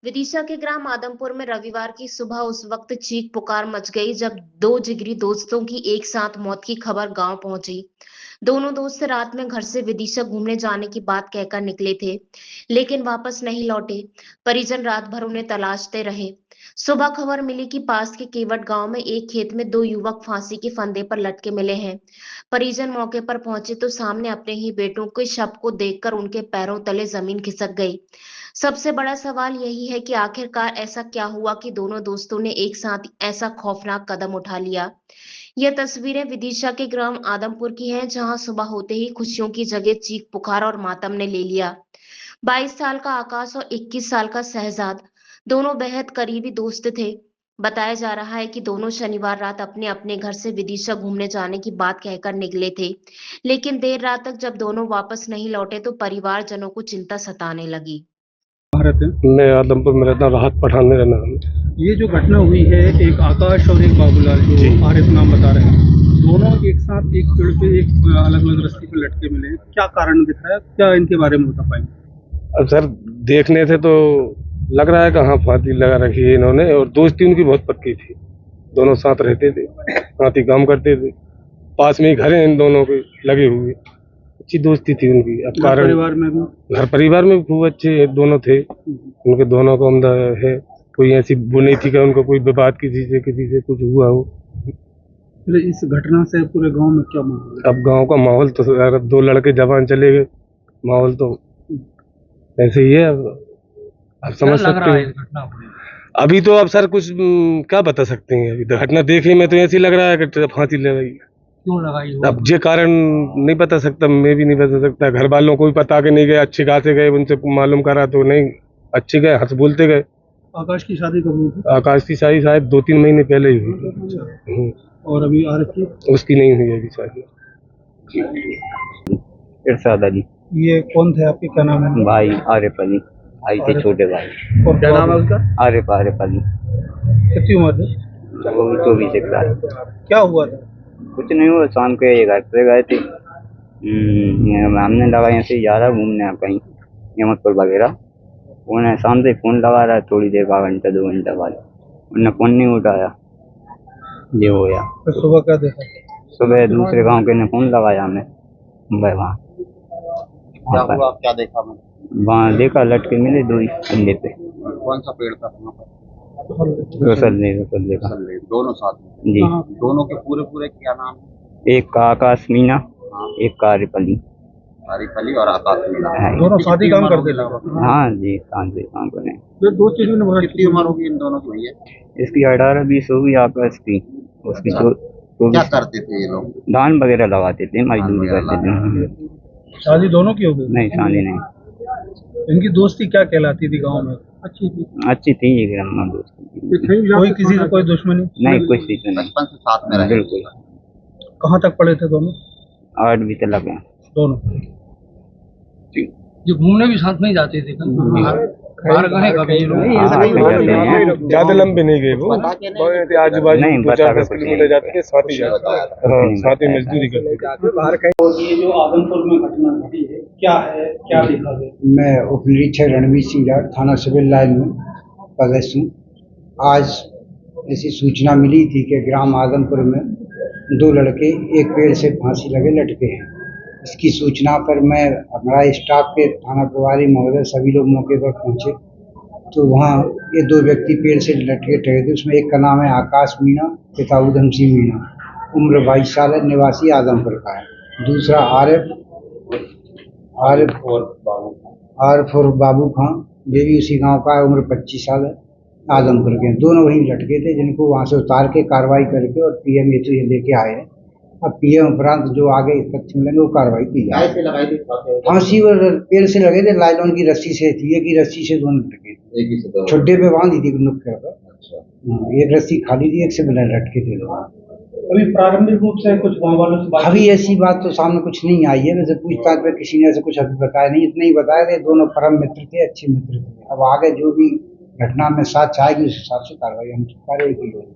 विदिशा के ग्राम आदमपुर में रविवार की सुबह उस वक्त चीख पुकार मच गई जब दो जिगरी दोस्तों की एक साथ मौत की खबर गांव पहुंची। दोनों दोस्त रात में घर से विदिशा घूमने जाने की बात कहकर निकले थे, लेकिन वापस नहीं लौटे। परिजन रात भर उन्हें तलाशते रहे। सुबह खबर मिली कि पास के केवट गांव में एक खेत में दो युवक फांसी के फंदे पर लटके मिले हैं। परिजन मौके पर पहुंचे तो सामने अपने ही बेटों के शव को देखकर उनके पैरों तले जमीन खिसक गई। सबसे बड़ा सवाल यही है कि आखिरकार ऐसा क्या हुआ कि दोनों दोस्तों ने एक साथ ऐसा खौफनाक कदम उठा लिया। यह तस्वीरें विदिशा के ग्राम आदमपुर की हैं, जहां सुबह होते ही खुशियों की जगह चीख पुकार और मातम ने ले लिया। 22 साल का आकाश और 21 साल का शहजाद दोनों बेहद करीबी दोस्त थे। बताया जा रहा है कि दोनों शनिवार रात अपने अपने घर से विदिशा घूमने जाने की बात कहकर निकले थे, लेकिन देर रात तक जब दोनों वापस नहीं लौटे तो परिवारजनों को चिंता सताने लगी। कहाँ रहते हैं? मैं आदमपुर में रहता हूँ, राहत पठान मेरा नाम है। ये जो घटना हुई है, एक आकाश और एक बाबूलाल जो आरिफ नाम बता रहे हैं, दोनों एक साथ एक पेड़ पे एक अलग अलग रस्सी पे लटके मिले हैं। क्या कारण दिख रहा है, क्या इनके बारे में बता पाएंगे? अब सर देखने से तो लग रहा है कि हाँ फांसी लगा रखी है इन्होंने, और दोस्ती उनकी बहुत पक्की थी। दोनों साथ रहते थे, साथ ही काम करते थे, पास में ही घर हैं इन दोनों के लगे हुए। अच्छी दोस्ती थी उनकी। अब कारण परिवार में भी घर परिवार में भी खूब अच्छे दोनों थे। उनके दोनों का उम्दा है, कोई ऐसी वो नहीं थी कि उनको कोई विवाद किसी से कुछ हुआ हो। फिर इस घटना से पूरे गांव में क्या माहौल है? अब गांव का माहौल तो अगर दो लड़के जवान चले गए, माहौल तो ऐसे ही है। अब समझ सकते हैं। अभी तो अब सर कुछ क्या बता सकते हैं। अभी तो घटना देखे में तो ऐसी लग रहा है कि फांसी लगाई। क्यों लगाई हो? अब ये कारण नहीं बता सकता, मैं भी नहीं बता सकता। घर वालों को भी पता के नहीं गए, अच्छे खासे गए, उनसे मालूम करा तो नहीं अच्छे गए, हंस बोलते गए। आकाश की शादी कब हुई थी? आकाश की शादी शायद 2-3 महीने पहले ही हुई। और अभी आरिफ की? उसकी नहीं हुई अभी शादी। इरशाद अली। ये कौन थे आपके, क्या नाम है? भाई आरिफ अली, भाई थे छोटे भाई। और क्या नाम है उसका? आरिफ आरिफ अली। कितनी उम्र थी? वो भी 24 साल। क्या हुआ था? कुछ नहीं हुआ, शाम को ये घर पे गए थे। हमने लगा यहाँ से जा रहा घूमने कहीं यमतपुर वगैरह। उन्हें शाम से फोन लगा रहा है, थोड़ी देर बाद, घंटा 2 घंटा बाद उन्हें फोन नहीं उठाया। ये हो गया। तो सुबह क्या देखा? सुबह दूसरे गांव के ने फोन लगाया हमें। वहाँ क्या हुआ, क्या देखा? मैं वहाँ देखा लटके मिले दो ही कंधे पे। कौन सा पेड़ था वहाँ पर? रसल देखा दोनों साथ में? जी। दोनों के पूरे पूरे क्या नाम है? एक का आकाश मीना, एक का आरिफ अली। आरिफ अली और आकाश मीना। दोनों शादी काम करते थे? हाँ जी, शादी काम करे। ये दो चीज में कितनी उम्र होगी इन दोनों की भैया? इसकी 18-20 होगी, आकाश की। उसकी तो क्या करते थे ये लोग? धान वगैरह लगाते थे, मजदूरी करते थे। शादी दोनों की हो गई? नहीं, शादी नहीं। इनकी दोस्ती क्या कहलाती थी गांव में? अच्छी थी ये ग्राम दोस्ती। कोई किसी से कोई दुश्मनी नहीं, कुछ चीज नहीं। बचपन से साथ में रहे? बिल्कुल। कहाँ तक पढ़े थे दोनों? 8वीं तक लगे दोनों जो घूमने भी साथ में ही जाते थे बाहर गए कभी ये लोग? ज्यादा लंबे नहीं गए वो, आजू बाजू नहीं, 2-4-10 किलोमीटर जाते थे, साथ ही जाते थे। हाँ, साथ ही मजदूरी करते थे। और ये जो आदमपुर में घटना घटी है, क्या है, क्या देखा गया? मैं उप निरीक्षक रणवीर सिंह जाट, थाना सिविल लाइन में पदस्थ हूँ। आज ऐसी सूचना मिली थी कि ग्राम आदमपुर में दो लड़के एक पेड़ से फांसी लगे लटके हैं। इसकी सूचना पर मैं, हमारा स्टाफ के थाना प्रभारी महोदय सभी लोग मौके पर पहुँचे तो वहाँ ये दो व्यक्ति पेड़ से लटके थे। उसमें एक का नाम है आकाश मीना, पिता उधम सिंह मीना, उम्र 22 साल है, निवासी आदमपुर का है। दूसरा आरिफ और बाबू खां, ये भी उसी गांव का है, उम्र 25 साल है, आदमपुर के। दोनों वहीं लटके थे, जिनको वहां से उतार के कार्रवाई करके और पीएम ये तो लेके आए हैं। अब पीएम उपरांत जो आगे तथ्य मिलेंगे वो कार्रवाई की जाएगी। फांसी और पेड़ से लगे थे, लाइलॉन की रस्सी से थी, एक ही रस्सी से दोनों लटके थे, छुड्डे पे बांधी थी नुक्कड़ पर। एक रस्सी खाली थी, एक से बिना लटके थे लोग। अभी प्रारंभिक रूप से कुछ गाँव वालों से अभी ऐसी बात तो सामने कुछ नहीं आई है। वैसे पूछताछ में किसी ने ऐसे कुछ अभी बताया नहीं, इतना ही बताया थे दोनों परम मित्र थे, अच्छे मित्र थे। अब आगे जो भी घटना में साथ आएगी उस हिसाब से कार्रवाई की जाएगी।